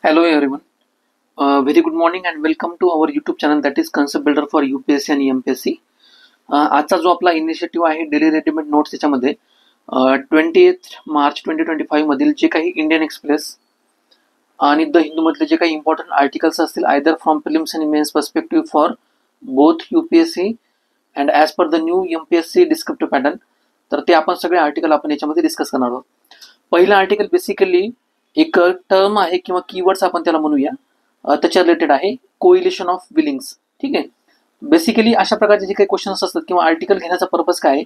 Hello everyone. Very good morning and welcome to our YouTube channel that is Concept Builder for UPSC आणि MPSC. आजचा जो आपला initiative आहे daily readymade notes त्याच्यामध्ये 28 मार्च 2025 मधील जे काही इंडियन एक्सप्रेस आणि द हिंदू मधले जे काही इम्पॉर्टंट आर्टिकल्स असतील आयदर फ्रॉम प्रिलिम्स आणि mains perspective for both UPSC and as per the new MPSC descriptive pattern, तर ते आपण सगळे आर्टिकल आपण याच्यामध्ये डिस्कस करणार आहोत. पहिलं आर्टिकल बेसिकली एक टर्म आहे किंवा कीवर्ड्स आपण त्याला म्हणूया, त्याच्या रिलेटेड आहे कोइलिशन ऑफ विलिंग्स. ठीक आहे. बेसिकली अशा प्रकारचे जे काही क्वेश्चन्स असतात किंवा आर्टिकल घेण्याचा पर्पज काय आहे,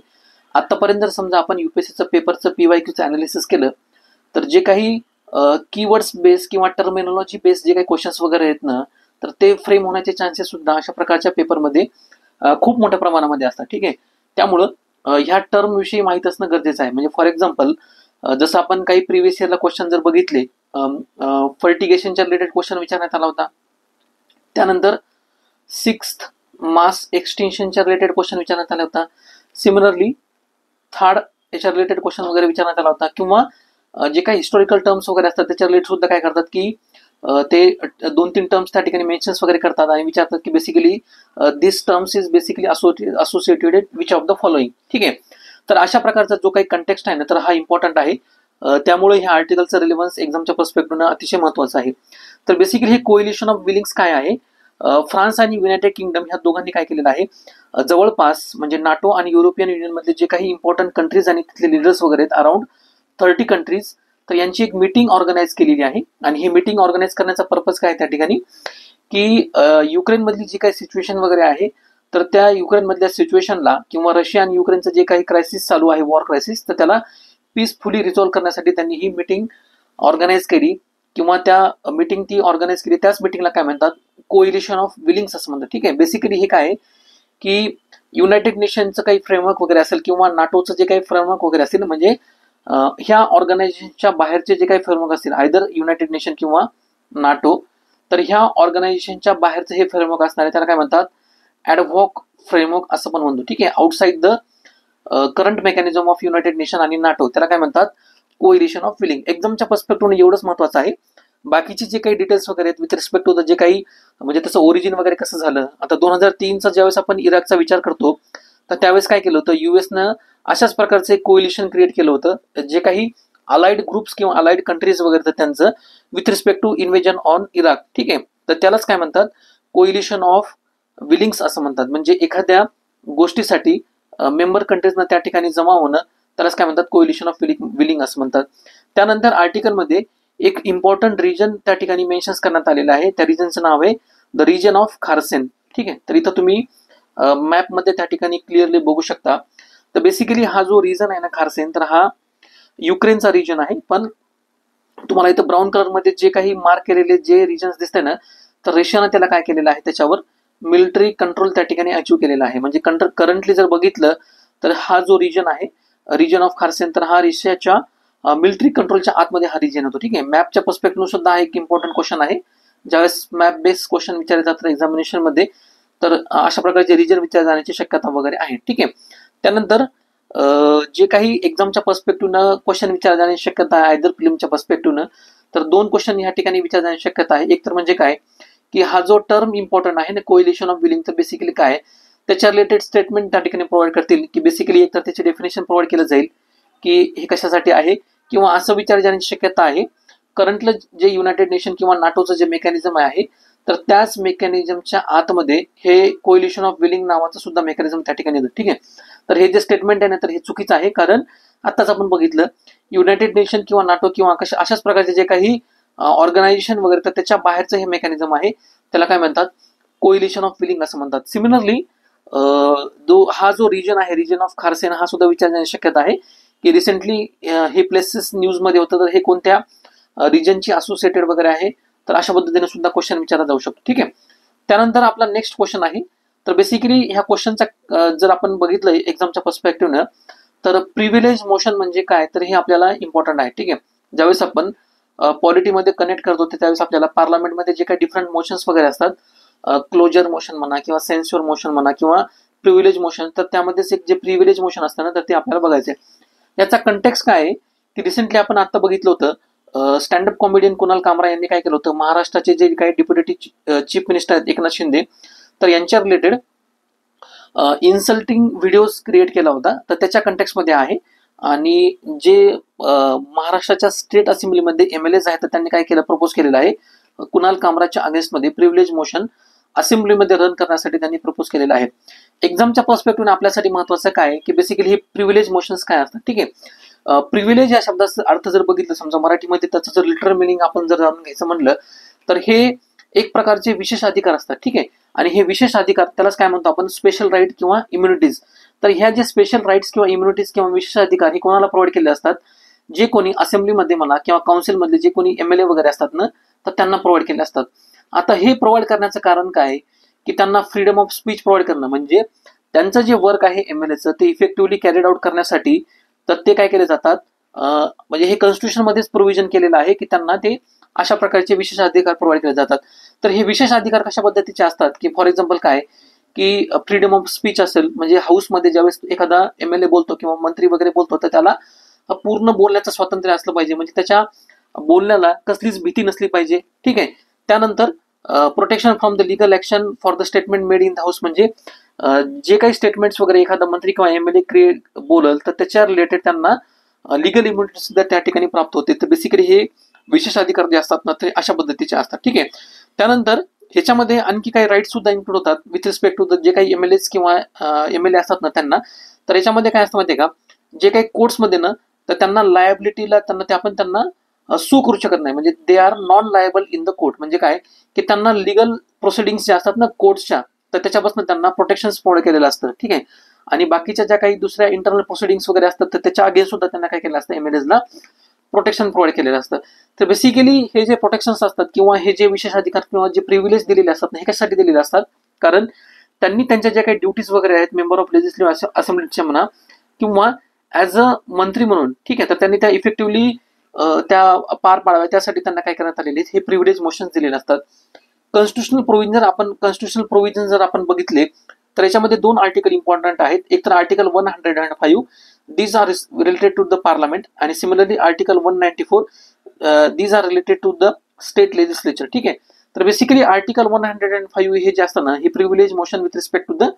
आतापर्यंत जर समजा आपण UPSCचं पेपरचं PYQचं अनालिसिस केलं तर जे काही कीवर्ड्स बेस किंवा टर्मिनॉलॉजी बेस जे काही क्वेश्चन्स वगैरे आहेत ना, तर ते फ्रेम होण्याचे चान्सेस सुद्धा अशा प्रकारच्या पेपरमध्ये खूप मोठ्या प्रमाणामध्ये असतात. ठीक आहे. त्यामुळं ह्या टर्म विषयी माहीत असणं गरजेचं आहे. म्हणजे फॉर एक्झाम्पल जसं आपण काही प्रिव्हियस इयरला क्वेश्चन जर बघितले, फर्टिगेशनच्या रिलेटेड क्वेश्चन विचारण्यात आला होता. त्यानंतर 6th मास एक्सटेन्शनच्या रिलेटेड क्वेश्चन विचारण्यात आला होता. सिमिलरली थर्ड याच्या रिलेटेड क्वेश्चन वगैरे विचारण्यात आला होता. किंवा जे काही हिस्टॉरिकल टर्म्स वगैरे असतात त्याच्या रिलेटेड सुद्धा काय करतात की ते 2-3 टर्म्स त्या ठिकाणी मेन्शन्स वगैरे करतात आणि विचारतात की basically this terms is basically associated which of the following. ठीक आहे. तर अशा प्रकारचा जो काही कंटेक्स्ट आहे ना, तर हा इम्पॉर्टंट आहे. त्यामुळे ह्या आर्टिकलचं रिलेव्हन्स एक्झामच्या पर्स्पेक्टिव्हनं अतिशय महत्त्वाचं आहे. तर बेसिकली हे कोइलिशन ऑफ विलिंग्स काय आहे, फ्रान्स आणि युनायटेड किंगडम ह्या दोघांनी काय केलेलं आहे, जवळपास म्हणजे नाटो आणि युरोपियन युनियनमधले जे काही इम्पॉर्टंट कंट्रीज आणि तिथले लिडर्स वगैरे आहेत अराउंड 30 कंट्रीज, तर यांची एक मीटिंग ऑर्गनाईज केलेली आहे. आणि ही मीटिंग ऑर्गनाईज करण्याचा पर्पज काय आहे त्या ठिकाणी की युक्रेनमधली जी काही सिच्युएशन वगैरे आहे, तर त्या युक्रेनमधल्या सिच्युएशनला किंवा रशिया आणि युक्रेनचं जे काही क्रायसिस चालू आहे, वॉर क्रायसिस, तर त्याला पीसफुली रिझॉल्व्ह करण्यासाठी त्यांनी ही मीटिंग ऑर्गनाईज केली किंवा त्या मीटिंग ती ऑर्गनाईज केली. त्याच मीटिंगला काय म्हणतात, कोइलिशन ऑफ विलिंग्स असं म्हणतात. ठीक आहे. बेसिकली हे काय आहे की युनायटेड नेशनचं काही फ्रेमवर्क वगैरे असेल किंवा नाटोचं जे काही फ्रेमवर्क वगैरे असेल, म्हणजे ह्या ऑर्गनायझेशनच्या बाहेरचे जे काही फ्रेमवर्क असतील आयदर युनायटेड नेशन किंवा नाटो, तर ह्या ऑर्गनायझेशनच्या बाहेरचं हे फ्रेमवर्क असणार आहे त्याला काय म्हणतात, ॲडव्हॉक फ्रेमवर्क असं पण म्हणतो. ठीक आहे. Outside the current mechanism of United nation आणि नाटो, त्याला काय म्हणतात, कोइलिशन ऑफ विलिंग. एक्झामच्या पर्स्पेक्टिव्हने एवढंच महत्त्वाचं आहे. बाकीचे जे काही डिटेल्स वगैरे आहेत विथ रिस्पेक्ट टू द जे काही म्हणजे त्याचं ओरिजिन वगैरे कसं झालं, आता 2003चा ज्यावेळेस आपण इराकचा विचार करतो तर त्यावेळेस काय केलं होतं, युएसनं अशाच प्रकारचं एक कोइलिशन क्रिएट केलं होतं. जे काही अलाइड ग्रुप्स किंवा अलाइड कंट्रीज वगैरे तर त्यांचं with respect to invasion on Iraq. ठीक आहे. तर त्यालाच काय म्हणतात, कोइलिशन ऑफ विलिंग्स असं म्हणतात. म्हणजे एखाद्या गोष्टीसाठी मेंबर कंट्रीजना त्या ठिकाणी जमा होणं, त्यालाच काय म्हणतात, कोइलिशन ऑफ विलिंग असं म्हणतात. त्यानंतर आर्टिकलमध्ये एक इम्पॉर्टंट रिजन त्या ठिकाणी मेन्शन्स करण्यात आलेलं आहे. त्या रिजनचं नाव आहे द रिजन ऑफ खारसेन. ठीक आहे. तर इथं तुम्ही मॅपमध्ये त्या ठिकाणी क्लिअरली बघू शकता. तर बेसिकली हा जो रिजन आहे ना खारसेन, तर हा युक्रेनचा रिजन आहे. पण तुम्हाला इथं ब्राऊन कलरमध्ये जे काही मार्क केलेले जे रिजन्स दिसते ना, तर रशियानं त्याला काय केलेलं आहे, त्याच्यावर मिलिटरी कंट्रोल त्या ठिकाणी अचीव केलेला आहे. म्हणजे करंटली जर बघितलं तर हा जो रिजन आहे, रिजन ऑफ खारसेन, तर हा रशियाच्या मिलिटरी कंट्रोलच्या आतमध्ये हा रिजन होतो. ठीक आहे. मॅपच्या पर्स्पेक्टिव्ह सुद्धा एक इम्पॉर्टंट क्वेश्चन आहे. ज्यावेळेस मॅप बेस्ड क्वेश्चन विचारले जातात एक्झामिनेशनमध्ये, तर अशा प्रकारचे रिजन विचार जाण्याची शक्यता वगैरे आहे. ठीक आहे. त्यानंतर जे काही एक्झामच्या पर्स्पेक्टिव्हनं क्वेश्चन विचार जाण्याची शक्यता आहे आयदर फिल्मच्या पर्स्पेक्टिव्हनं, तर 2 क्वेश्चन या ठिकाणी विचार जाण्याची शक्यता आहे. एक तर म्हणजे काय की हा जो टर्म इम्पॉर्टंट आहे ना, कोइलिशन ऑफ विलिंग, तर बेसिकली काय त्याच्या रिलेटेड स्टेटमेंट त्या ठिकाणी प्रोव्हाइड करतील की बेसिकली एक तर त्याचे डेफिनेशन प्रोव्हाइड केलं जाईल की हे कशासाठी आहे, किंवा असं विचार जाण्याची शक्यता आहे करंटलं जे युनायटेड नेशन किंवा नाटोचं जे मेकॅनिझम आहे, तर त्याच मेकॅनिझमच्या आतमध्ये हे कोइलिशन ऑफ विलिंग नावाचं सुद्धा मेकॅनिझम त्या ठिकाणी येतं. ठीक आहे. तर हे जे स्टेटमेंट आहे ना, तर हे चुकीचं आहे. कारण आताच आपण बघितलं युनायटेड नेशन किंवा नाटो किंवा अशाच प्रकारचे जे काही ऑर्गनायझेशन वगैरे, तर त्याच्या बाहेरचं हे मेकॅनिझम आहे, त्याला काय म्हणतात, कोइलिशन ऑफ विलिंग असं म्हणतात. सिमिलरली हा जो रिजन आहे, रिजन ऑफ खारसेन, हा सुद्धा विचार जाण्याची शक्यता आहे की रिसेंटली हे प्लेसेस न्यूजमध्ये होतं, तर हे कोणत्या रिजनची असोसिएटेड वगैरे आहे, तर अशा पद्धतीने सुद्धा क्वेश्चन विचारला जाऊ शकतो. ठीक आहे. त्यानंतर आपला नेक्स्ट क्वेश्चन आहे. तर बेसिकली ह्या क्वेश्चनचा जर आपण बघितलं एक्झामच्या पर्स्पेक्टिव्हनं, तर प्रिव्हिलेज मोशन म्हणजे काय, तर हे आपल्याला इम्पॉर्टंट आहे. ठीक आहे. ज्यावेळेस आपण पॉलिटीमध्ये कनेक्ट करतो त्यावेळेस आपल्याला पार्लमेंटमध्ये जे काही डिफरंट मोशन्स वगैरे असतात, क्लोजर मोशन म्हणा किंवा सेन्स्युअर मोशन म्हणा किंवा प्रिव्हिलेज मोशन, तर त्यामध्येच एक जे प्रिव्हिलेज मोशन असतं ना, तर ते आपल्याला बघायचं आहे. याचा कंटेक्स्ट काय आहे की रिसेंटली आपण आता बघितलं होतं स्टँडअप कॉमेडियन कुणाल कामरा यांनी काय केलं होतं, महाराष्ट्राचे जे काही डेप्युटी चीफ मिनिस्टर आहेत एकनाथ शिंदे, तर यांच्या रिलेटेड इन्सल्टिंग व्हिडिओज क्रिएट केला होता. तर त्याच्या कंटेक्समध्ये आहे. आणि जे महाराष्ट्राच्या स्टेट असेंब्लीमध्ये MLAs आहेत तर त्यांनी काय केलं, प्रपोज केलेलं आहे कुणाल कामराच्या अगेन्स्टमध्ये प्रिव्हिलेज मोशन असेंब्लीमध्ये रन करण्यासाठी त्यांनी प्रपोज केलेलं आहे. एक्झामच्या पर्स्पेक्टिव्ह आपल्यासाठी महत्वाचं काय की बेसिकली हे प्रिव्हिलेज मोशन्स काय असतात. ठीक आहे, प्रिव्हिलेज या शब्दाचा अर्थ जर बघितलं, समजा मराठीमध्ये त्याचं जर लिटरल मिनिंग आपण जर जाणून घ्यायचं म्हणलं तर हे एक प्रकारचे विशेष अधिकार असतात. ठीक आहे, आणि हे विशेष अधिकार त्यालाच काय म्हणतो आपण, स्पेशल राईट किंवा इम्युनिटीज. तर ह्या जे स्पेशल राईट्स किंवा इम्युनिटीज किंवा विशेष अधिकार हे कोणाला प्रोव्हाइड केले असतात, जे कोणी असेंब्लीमध्ये म्हणा किंवा काउन्सिलमधले जे कोणी MLA वगैरे असतात ना, तर त्यांना प्रोव्हाइड केले असतात. आता हे प्रोव्हाइड करण्याचं कारण काय की त्यांना फ्रीडम ऑफ स्पीच प्रोव्हाइड करणं, म्हणजे त्यांचं जे वर्क आहे MLAचं ते इफेक्टिव्हली कॅरीड आउट करण्यासाठी तर ते काय केले जातात, म्हणजे हे कॉन्स्टिट्यूशन मध्येच प्रोव्हिजन केलेलं आहे की त्यांना ते अशा प्रकारचे विशेष अधिकार प्रोव्हाइड केले जातात. तर हे विशेष अधिकार कशा पद्धतीचे असतात की फॉर एक्झाम्पल काय की फ्रीडम ऑफ स्पीच असेल, म्हणजे हाऊसमध्ये ज्यावेळेस एखादा MLA बोलतो किंवा मंत्री वगैरे बोलतो तर त्याला पूर्ण बोलण्याचं स्वातंत्र्य असलं पाहिजे, म्हणजे त्याच्या बोलण्याला कसलीच भीती नसली पाहिजे. ठीक आहे, त्यानंतर protection from the legal action for the statement made in the house, म्हणजे जे काही स्टेटमेंट्स वगैरे एखादा मंत्री किंवा MLA बोलल तर त्याच्या रिलेटेड त्यांना लिगल इम्युनिटी सुद्धा त्या ठिकाणी प्राप्त होते. तर बेसिकली हे विशेष अधिकार जे असतात ना ते अशा पद्धतीचे असतात. ठीक आहे, त्यानंतर ह्याच्यामध्ये आणखी काही राईट सुद्धा इन्क्लूड होतात विथ रिस्पेक्ट टू द जे काही MLAs किंवा MLA असतात ना त्यांना. तर याच्यामध्ये काय असतं माहितीये का, जे काही कोर्ट्समध्ये ना तर त्यांना लायबिलिटीला त्यांना सू करू शकत नाही, म्हणजे they are non liable in the court. म्हणजे काय की त्यांना लिगल प्रोसिडिंग्स जे असतात ना कोर्ट्सच्या, तर त्याच्यापासून त्यांना प्रोटेक्शन प्रोव्हाइड केलेलं असतं. ठीक आहे, आणि बाकीच्या ज्या काही दुसऱ्या इंटरनल प्रोसिडिंग्स वगैरे असतात तर त्याच्या अगेन्स्ट सुद्धा त्यांना काय केलं असतं, MLAsला प्रोटेक्शन प्रोव्हाइड केलेलं असतं. तर बेसिकली हे जे प्रोटेक्शन्स असतात किंवा हे जे विशेष अधिकार किंवा जे प्रिव्हिलेज दिलेले असतात हे कशासाठी दिलेले असतात, कारण त्यांनी त्यांच्या ज्या काही ड्युटीज वगैरे आहेत मेंबर ऑफ लेजिस्लेटिव्ह असेंब्लीच्या म्हणा किंवा ॲज अ मंत्री म्हणून, ठीक आहे, तर त्यांनी त्या इफेक्टिव्हली त्या पार पाडाव्या त्यासाठी त्यांना काय करण्यात आलेले हे प्रिव्हिलेज मोशन्स दिलेले असतात. कॉन्स्टिट्युशनल प्रोव्हिजन जर आपण बघितले तर याच्यामध्ये 2 आर्टिकल इम्पॉर्टंट आहेत. एक तर article 105 these are related to the parliament आणि similarly article 194 these are related to the state legislature. ठीक आहे, तर बेसिकली आर्टिकल 105 हे जे असतं ना हे privilege motion with respect to the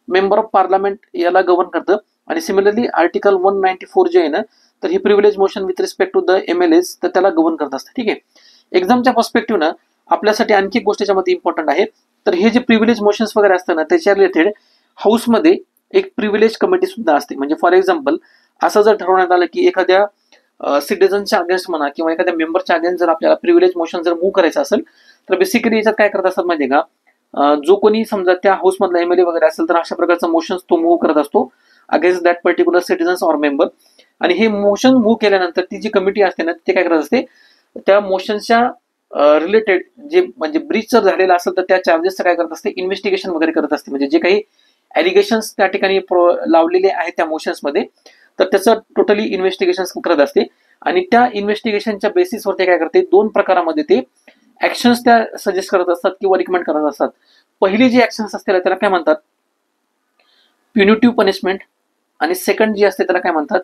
member of parliament याला गव्हर्न करतं. आणि सिमिलरली आर्टिकल 194 जे आहे ना तर हे privilege motion with respect to the MLAs तर त्याला गव्हर्न करत असतं. ठीक आहे, एक्झामच्या पर्स्पेक्टिव्ह ना आपल्यासाठी आणखी एक गोष्ट याच्यामध्ये इम्पॉर्टंट आहे. तर हे जे प्रिव्हिलेज मोशन्स वगैरे असतं ना त्याच्या रिलेटेड हाऊसमध्ये एक प्रिव्हिलेज कमिटी सुद्धा असते. म्हणजे फॉर एक्झाम्पल असं जर ठरवण्यात आलं की एखाद्या सिटीजनच्या अगेन्स्ट म्हणा किंवा एखाद्या मेंबरच्या अगेन्स्ट जर आपल्याला प्रिव्हिलेज मोशन जर मूव्ह करायचं असेल तर बेसिकली याच्यात काय करत असतात माहिती का, जो कोणी समजा त्या हाऊसमधला MLA वगैरे असेल तर अशा प्रकारचा मोशन तो मूव्ह करत असतो against that particular citizens or member. आणि हे मोशन मूव्ह केल्यानंतर ती जी कमिटी असते ना ते काय करत असते, त्या मोशनच्या रिलेटेड जे म्हणजे ब्रीच जर झालेला असेल तर त्या चार्जेसचं काय करत असते, इन्व्हेस्टिगेशन वगैरे करत असते. म्हणजे जे काही ॲलिगेशन्स त्या ठिकाणी लावलेले आहेत त्या मोशन्समध्ये तर त्याचं टोटली इन्व्हेस्टिगेशन करत असते. आणि त्या इन्व्हेस्टिगेशनच्या बेसिसवरती काय करते, 2 प्रकारामध्ये ते ऍक्शन्स त्या सजेस्ट करत असतात किंवा रिकमेंड करत असतात. पहिली जी ऍक्शन्स असते त्याला काय म्हणतात, प्युनिटिव्ह पनिशमेंट, आणि सेकंड जी असते त्याला काय म्हणतात,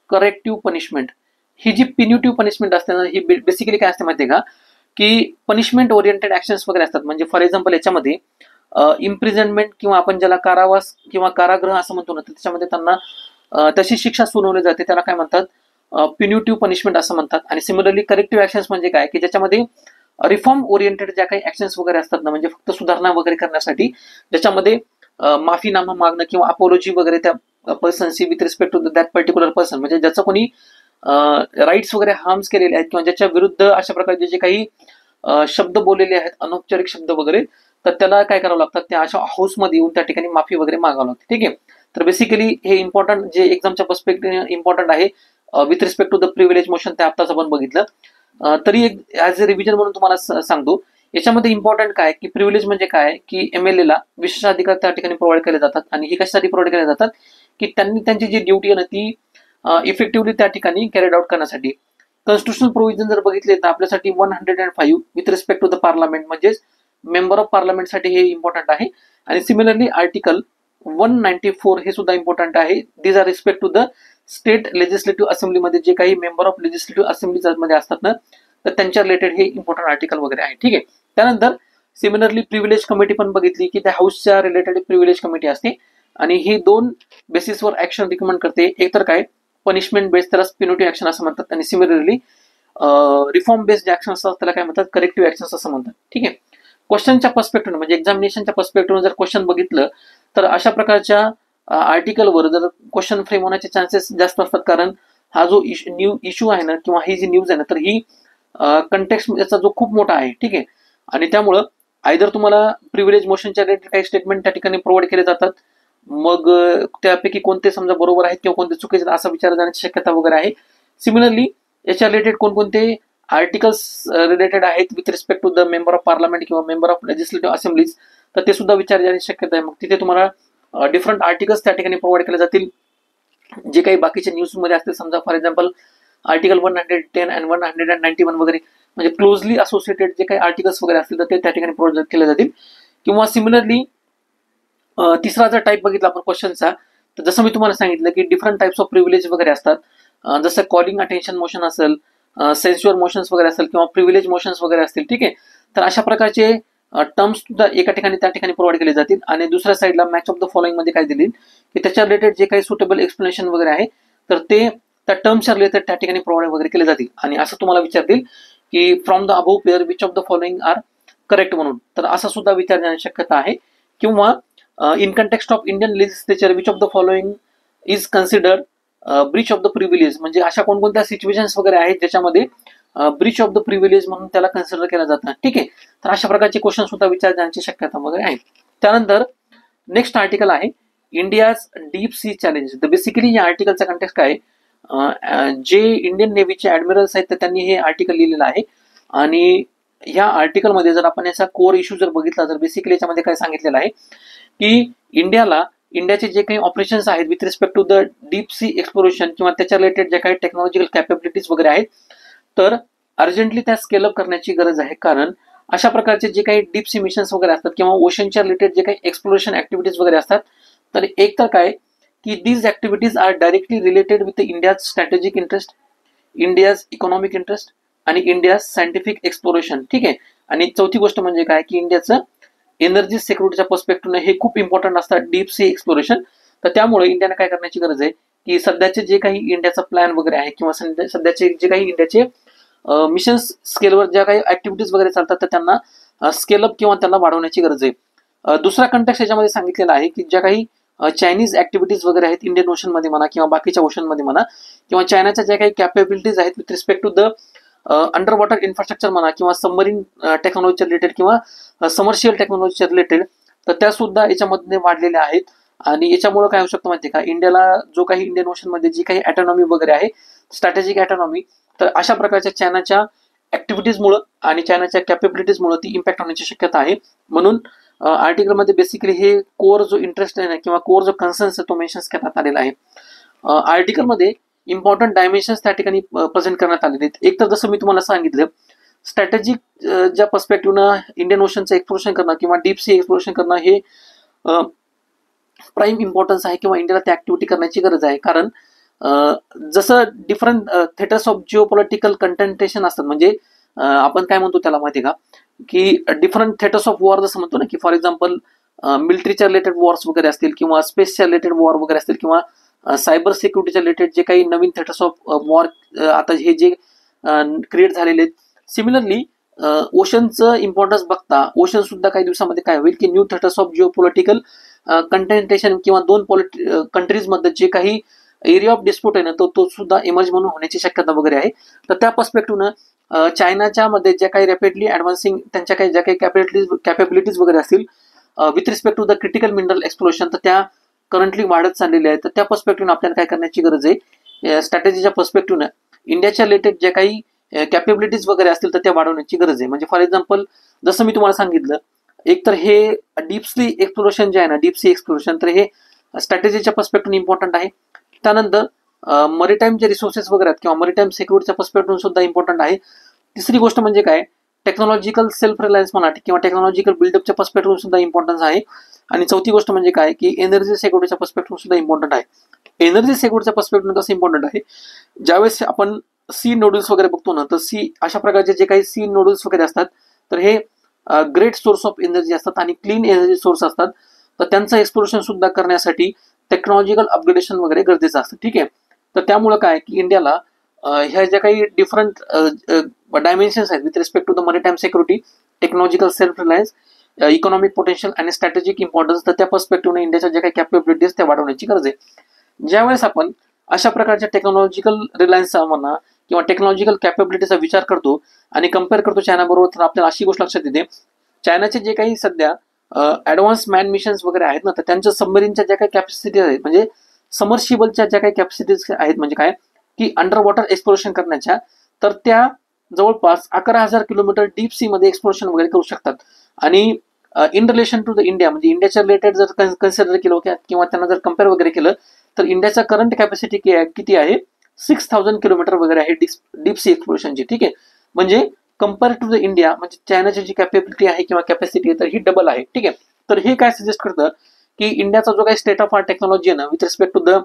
करेक्टिव्ह पनिशमेंट. ही जी प्युनिटिव्ह पनिशमेंट असते ना ही बेसिकली काय असते माहिती आहे का, की पनिशमेंट ओरिएंटेड ऍक्शन्स वगैरे असतात. म्हणजे फॉर एक्झाम्पल याच्यामध्ये इम्प्रिझनमेंट किंवा आपण ज्याला कारावास किंवा कारागृह असं म्हणतो ना त्याच्यामध्ये त्यांना तशी शिक्षा सुनावली जाते, त्याला काय म्हणतात, प्युनिटिव्ह पनिशमेंट असं म्हणतात. आणि सिमिलरली करेक्टिव्ह ऍक्शन्स म्हणजे काय की ज्याच्यामध्ये रिफॉर्म ओरिएंटेड ज्या काही ऍक्शन्स वगैरे असतात ना, म्हणजे फक्त सुधारणा वगैरे करण्यासाठी, ज्याच्यामध्ये माफीनामा मागणं किंवा अपोलॉजी वगैरे त्या पर्सनशी with respect to that particular person, म्हणजे ज्याचं कोणी राईट्स वगैरे हार्म्स केलेले आहेत किंवा ज्याच्या विरुद्ध अशा प्रकारचे जे काही शब्द बोललेले आहेत अनौपचारिक शब्द वगैरे, तर त्याला काय करावं लागतात, त्या अशा हाऊसमध्ये येऊन त्या ठिकाणी माफी वगैरे मागावं लागते. ठीक आहे, तर बेसिकली हे इम्पॉर्टंट जे एक्झामच्या पर्स्पेक्टिव्ह इम्पॉर्टंट आहे with respect to the privilege motion ते आत्ताच आपण बघितलं. तरी एक ऍज अ रिव्हिजन म्हणून तुम्हाला सांगतो, याच्यामध्ये इम्पॉर्टंट काय की प्रिव्हिलेज म्हणजे काय की MLAला विशेष अधिकार त्या ठिकाणी प्रोव्हाइड केले जातात. आणि हे कशासाठी प्रोव्हाइड केले जातात की त्यांनी त्यांची जी ड्युटी आहे ना ती इफेक्टिव्हली त्या ठिकाणी कॅरीड आउट करण्यासाठी. कॉन्स्टिट्युशनल प्रोव्हिजन जर बघितले तर आपल्यासाठी 105 with respect to the parliament म्हणजेच मेंबर ऑफ पार्लमेंटसाठी हे इम्पॉर्टंट आहे. आणि सिमिलरली आर्टिकल 194 हे सुद्धा इम्पॉर्टंट आहे, these are respect to the state legislative असेंब्लीमध्ये जे काही मेंबर ऑफ लेजिस्लेटिव्ह असेंब्ली मध्ये असतात ना, तर त्यांच्या रिलेटेड हे इम्पॉर्टंट आर्टिकल वगैरे आहे. ठीक आहे. त्यानंतर सिमिलरली प्रिव्हिलेज कमिटी पण बघितली की त्या हाऊसच्या रिलेटेड प्रिव्हिलेज कमिटी असते आणि ही दोन बेसिसवर ऍक्शन रिकमेंड करते. एक तर काय पनिशमेंट बेस्ड, त्याला पिनोटिव्ह ऍक्शन असं म्हणतात, आणि सिमिलरली रिफॉर्म बेस्ड ऍक्शन असतात त्याला काय म्हणतात, करेक्टिव्ह ऍक्शन असं म्हणतात. ठीक आहे. क्वेश्चनच्या पर्स्पेक्टिव्ह म्हणजे एक्झामिनेशनच्या पर्स्पेक्टिव्ह जर क्वेश्चन बघितलं तर अशा प्रकारच्या आर्टिकलवर जर क्वेश्चन फ्रेम होण्याचे चान्सेस जास्त असतात, कारण हा जो न्यू इश्यू आहे ना किंवा ही जी न्यूज आहे ना, तर ही कंटेक्स्ट याचा जो खूप मोठा आहे. ठीक आहे. आणि त्यामुळं आयदर तुम्हाला प्रिव्हिलेज मोशनच्या रिलेटेड काही स्टेटमेंट त्या ठिकाणी प्रोव्हाइड केले जातात, मग त्यापैकी कोणते समजा बरोबर आहेत किंवा कोणते चुकीचे आहेत असा विचार जाण्याची शक्यता वगैरे आहे. सिमिलरली याच्या रिलेटेड कोणकोणते आर्टिकल्स रिलेटेड आहेत with respect to the member of parliament किंवा मेंबर ऑफ लेजिस्लेटिव्ह असेंब्लीज, तर ते सुद्धा विचार जाण्याची शक्यता आहे. मग तिथे तुम्हाला डिफरंट आर्टिकल्स त्या ठिकाणी प्रोव्हाइड केले जातील, जे काही बाकीच्या न्यूज मध्ये असतील. समजा फॉर एक्झाम्पल आर्टिकल 110 आणि 191 वगैरे, म्हणजे क्लोजली असोसिएटेड जे काही आर्टिकल्स वगैरे असतील तर ते त्या ठिकाणी प्रोव्हाइड केले जातील. किंवा सिमिलरली तिसरा जर टाईप बघितला आपण क्वेश्चनचा, तर जसं मी तुम्हाला सांगितलं की डिफरंट टाइप्स ऑफ प्रिव्हिलेज वगैरे असतात, जसं कॉलिंग अटेन्शन मोशन असेल, सेन्स्युअर मोशन्स वगैरे असेल किंवा प्रिव्हिलेज मोशन्स वगैरे असतील. ठीक आहे. तर अशा प्रकारचे टर्म्स सुद्धा एका ठिकाणी त्या ठिकाणी प्रोव्हाइड केले जातील. आणि दुसऱ्या साईडला मॅच ऑफ द फॉलोइंग मध्ये काय दिली की त्याच्या रिलेटेड जे काही सुटेबल एक्सप्लेनेशन वगैरे आहे तर ते त्या टर्म्सच्या रिलेटेड त्या ठिकाणी प्रोव्हाइड वगैरे केले जातील. आणि असं तुम्हाला विचारतील की from the above pair which of the following are correct म्हणून, तर असा सुद्धा विचार जाण्याची शक्यता आहे. किंवा in context of Indian legislature which of the following is considered breach of the privilege, म्हणजे अशा कोणकोणत्या सिच्युएशन्स वगैरे आहेत ज्याच्यामध्ये ब्रीच ऑफ द प्रिव्हिलेज म्हणून त्याला कन्सिडर केलं जातं. ठीक आहे. तर अशा प्रकारचे क्वेश्चन सुद्धा विचार जाण्याची शक्यता वगैरे आहे. त्यानंतर नेक्स्ट आर्टिकल आहे इंडियाज डीप सी चॅलेंज. तर बेसिकली या आर्टिकलचा कंटेक्स्ट काय, जे इंडियन नेव्हीचे ऍडमिरल्स आहेत तर त्यांनी हे आर्टिकल लिहिलेलं आहे. आणि ह्या आर्टिकलमध्ये जर आपण याचा कोर इश्यू जर बघितला तर बेसिकली याच्यामध्ये काय सांगितलेलं आहे की इंडियाचे जे काही ऑपरेशन्स आहेत with respect to the deep sea exploration किंवा त्याच्या रिलेटेड जे काही टेक्नॉलॉजिकल कॅपेबिलिटीज वगैरे आहेत तर अर्जंटली त्या स्केल अप करण्याची गरज आहे. कारण अशा प्रकारचे जे काही डीप सी मिशन्स वगैरे असतात किंवा ओशनच्या रिलेटेड जे काही एक्सप्लोरेशन ऍक्टिव्हिटीज वगैरे असतात, तर एक तर काय की these activities are directly related with India's strategic interest, India's economic interest आणि इंडियाज सायंटिफिक एक्सप्लोरेशन. ठीक आहे. आणि चौथी गोष्ट म्हणजे काय की इंडियाचं एनर्जी सिक्युरिटीच्या पर्स्पेक्टिव्हने हे खूप इम्पॉर्टंट असतात डीप सी एक्सप्लोरेशन. तर त्यामुळे इंडियाने काय करण्याची गरज आहे की सध्याचे जे काही इंडियाचा प्लॅन वगैरे आहे किंवा सध्याचे जे काही इंडियाचे मिशन्स स्केलवर ज्या काही ऍक्टिव्हिटीज वगैरे चालतात तर त्यांना स्केल अप किंवा त्यांना वाढवण्याची गरज आहे. दुसरा कंटेक्स्ट याच्यामध्ये सांगितलेला आहे की ज्या काही चायनीज ऍक्टिव्हिटीज वगैरे आहेत इंडियन ओशन मध्ये म्हणा किंवा बाकीच्या ओशन मध्ये म्हणा, किंवा चायनाच्या ज्या काही कॅपेबिलिटीज आहेत with respect to the underwater infrastructure म्हणा किंवा सबमरीन टेक्नॉलॉजीच्या रिलेटेड किंवा समर्शियल टेक्नॉलॉजीच्या रिलेटेड, तर त्या सुद्धा याच्यामध्ये वाढलेल्या आहेत. आणि याच्यामुळे काय होऊ शकतं माहिती का, इंडियाला जो काही इंडियन ओशन मध्ये जी काही ऑटोनॉमी वगैरे आहे, स्ट्रॅटेजिक ऑटोनॉमी, तर अशा प्रकारच्या चायनाच्या ऍक्टिव्हिटीजमुळे आणि चायनाच्या कॅपेबिलिटीजमुळे ती इम्पॅक्ट होण्याची शक्यता आहे. म्हणून आर्टिकलमध्ये बेसिकली हे कोर जो इंटरेस्ट आहे ना किंवा कोर जो कन्सर्न्स आहे तो मेन्शन करण्यात आलेला आहे. आर्टिकलमध्ये इम्पॉर्टंट डायमेन्शन्स त्या ठिकाणी प्रेझेंट करण्यात आलेले आहेत. एक तर जसं मी तुम्हाला सांगितलं स्ट्रॅटेजिक ज्या पर्स्पेक्टिव्हनं इंडियन ओशनचं एक्सप्लोरेशन करणं किंवा डीप सी एक्सप्लोरेशन करणं हे प्राईम इम्पॉर्टन्स आहे किंवा इंडियाला त्या ऍक्टिव्हिटी करण्याची गरज आहे. कारण जसं डिफरंट थिएटर्स ऑफ जिओपॉलिटिकल कंटेंटेशन असतात, म्हणजे आपण काय म्हणतो त्याला माहिती का की डिफरंट थिएटर्स ऑफ वॉर जसं म्हणतो ना की फॉर एक्झाम्पल मिलिटरीच्या रिलेटेड वॉर्स वगैरे असतील किंवा स्पेसच्या रिलेटेड वॉर वगैरे असतील किंवा सायबर सिक्युरिटीच्या रिलेटेड जे काही नवीन थिएटर्स ऑफ वॉर आता हे जे क्रिएट झालेले आहेत. सिमिलरली ओशनचं इम्पॉर्टन्स बघता ओशन सुद्धा काही दिवसामध्ये काय होईल की न्यू थिएटर्स ऑफ जिओपॉलिटिकल कंटेंटेशन किंवा दोन कंट्रीज मध्ये जे काही एरिया ऑफ डिस्प्यूट आहे ना तो सुद्धा इमर्ज म्हणून होण्याची शक्यता वगैरे आहे. तर त्या पर्स्पेक्टिव्हनं चायनाच्या मध्ये ज्या काही रॅपिडली ऍडव्हान्सिंग त्यांच्या काही ज्या काही कॅपेबिलिटीज वगैरे असतील with respect to the critical mineral exploration, तर त्या करंटली वाढत चाललेल्या आहेत. तर त्या पर्स्पेक्टिव्हनं आपल्याला काय करण्याची गरज आहे, स्ट्रॅटेजीच्या पर्स्पेक्टिव्हनं इंडियाच्या रिलेटेड जे काही कॅपेबिलिटीज वगैरे असतील तर त्या वाढवण्याची गरज आहे. म्हणजे फॉर एक्झाम्पल जसं मी तुम्हाला सांगितलं, एक तर हे डीप सी एक्सप्लोरेशन जे आहे ना, डीप सी एक्सप्लोरेशन, तर हे स्ट्रॅटेजीच्या पर्स्पेक्टिव्ह इम्पॉर्टंट आहे. त्यानंतर मरीटाईम जे रिसोर्सेस वगैरे आहेत किंवा मरीटाईम सिक्युरिटीच्या पर्स्पेक्टिव्ह सुद्धा इम्पॉर्टंट आहे. तिसरी गोष्ट म्हणजे काय, टेक्नॉलॉजिकल सेल्फ रिलायन्स म्हणा किंवा टेक्नॉलॉजिकल बिल्डअपच्या पर्स्पेक्टिव्ह सुद्धा इम्पॉर्टन्स आहे. आणि चौथी गोष्ट म्हणजे काय की एनर्जी सिक्युरिटीच्या पर्स्पेक्टिव्ह सुद्धा इम्पॉर्टंट आहे. एनर्जी सिक्युरिटीच्या पर्स्पेक्टिव्ह कसं इम्पॉर्टंट आहे, ज्यावेळेस आपण सी नोडल्स वगैरे बघतो ना, तर सी अशा प्रकारचे जे काही सी नोडल्स वगैरे असतात तर हे ग्रेट सोर्स ऑफ एनर्जी असतात आणि क्लीन एनर्जी सोर्स असतात. तर त्यांचं एक्सप्लोरेशन सुद्धा करण्यासाठी टेक्नॉलॉजिकल अपग्रेडेशन वगैरे गरजेचं असतं. ठीक आहे. तर त्यामुळे काय की इंडियाला ह्या ज्या काही डिफरंट डायमेन्शन्स आहेत with respect to the maritime security, technological self reliance, economic potential आणि स्ट्रॅटेजिक इम्पॉर्टन्स, तर त्या पर्स्पेक्टिव्हने इंडियाच्या ज्या काही कॅपेबिलिटीज त्या वाढवण्याची गरज आहे. ज्यावेळेस आपण अशा प्रकारच्या टेक्नॉलॉजिकल रिलायन्सचा म्हणा किंवा टेक्नॉलॉजिकल कॅपेबिलिटीचा विचार करतो आणि कम्पेअर करतो चायनाबरोबर, तर आपल्याला अशी गोष्ट लक्षात येते, चायनाचे जे काही सध्या ऍडव्हान्स मॅन मिशन्स वगैरे आहेत ना, तर त्यांच्या सबमरीनच्या ज्या काही कॅपॅसिटीज आहेत, म्हणजे समर्शिबलच्या ज्या काही कॅपॅसिटीज आहेत, म्हणजे काय की अंडर वॉटर एक्सप्लोरेशन करण्याच्या, तर त्या जवळपास 11,000 किलोमीटर डीप सी मध्ये एक्सप्लोरेशन वगैरे करू शकतात. आणि in relation to the India, म्हणजे इंडियाच्या रिलेटेड जर कन्सिडर केलं किंवा त्यांना जर कम्पेअर वगैरे केलं, तर इंडियाचा करंट कॅपॅसिटी किती आहे, 6,000 किलोमीटर वगैरे आहे डीप सी एक्सप्लोरेशनची. ठीक आहे. म्हणजे कम्पेअर टू द इंडिया, म्हणजे चायनाची जी कॅपेबिलिटी आहे किंवा कॅपॅसिटी आहे तर ही डबल आहे. ठीक आहे. तर हे काय सजेस्ट करतं की इंडियाचा जो काही स्टेट ऑफ आर्ट टेक्नॉलॉजी आहे ना with respect to the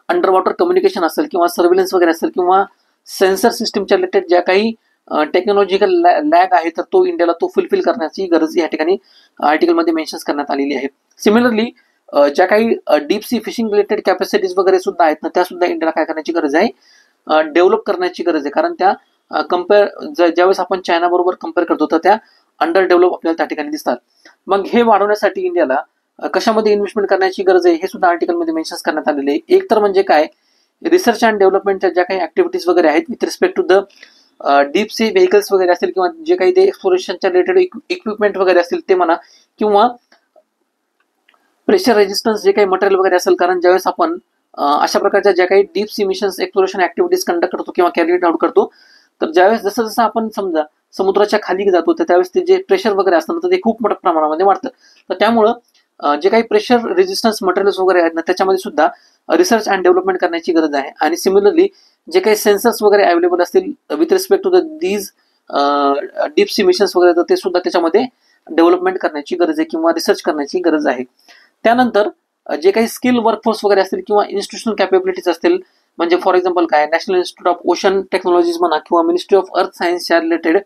underwater communication असेल किंवा सर्व्हिलन्स वगैरे असेल किंवा सेन्सर सिस्टीमच्या रिलेटेड ज्या काही टेक्नॉलॉजिकल लॅग आहे, तर तो इंडियाला तो फुलफिल करण्याची गरज या ठिकाणी आर्टिकलमध्ये मेन्शन करण्यात आलेली आहे. सिमिलरली ज्या काही deep sea fishing related capacities वगैरे सुद्धा आहेत ना, त्या सुद्धा इंडियाला काय करण्याची गरज आहे, डेव्हलप करण्याची गरज आहे. कारण त्या ज्यावेळेस आपण चायना बरोबर कम्पेअर करतो तर त्या अंडर डेव्हलप आपल्याला त्या ठिकाणी दिसतात. मग हे वाढवण्यासाठी इंडियाला कशामध्ये इन्व्हेस्टमेंट करण्याची गरज आहे हे सुद्धा आर्टिकलमध्ये मेन्शन करण्यात आलेले आहे. एक तर म्हणजे काय, रिसर्च अँड डेव्हलपमेंटच्या ज्या काही ऍक्टिव्हिटीज वगैरे आहेत with respect to the deep sea vehicles वगैरे असतील किंवा जे काही ते एक्सप्लोरेशनच्या रिलेटेड इक्विपमेंट वगैरे असतील ते म्हणा, किंवा प्रेशर रेजिस्टन्स जे काही मटेरियल वगैरे असेल. कारण ज्यावेळेस आपण अशा प्रकारच्या ज्या काही deep sea missions exploration activities conduct करतो किंवा कॅरी आउट करतो, तर ज्यावेळेस जसं जसं आपण समजा समुद्राच्या खाली जातो तर त्यावेळेस ते जे प्रेशर वगैरे असतं तर ते खूप मोठ्या प्रमाणामध्ये वाढतं. तर त्यामुळं जे काही प्रेशर रेजिस्टन्स मटेरियल्स वगैरे आहेत ना त्याच्यामध्ये सुद्धा रिसर्च अँड डेव्हलपमेंट करण्याची गरज आहे. आणि सिमिलरली जे काही सेन्सर्स वगैरे अवेलेबल असतील with respect to the these deep sea missions वगैरे, तर ते सुद्धा त्याच्यामध्ये डेव्हलपमेंट करण्याची गरज आहे किंवा रिसर्च करण्याची गरज आहे. त्यानंतर जे काही स्किल वर्कफोर्स वगैरे असतील किंवा इन्स्टिट्यूशनल कॅपेबिलिटीज असतील, म्हणजे फॉर एक्झाम्पल काय national institute of ocean technologies म्हणा किंवा मिनिस्ट्री ऑफ अर्थ सायन्सच्या रिलेटेड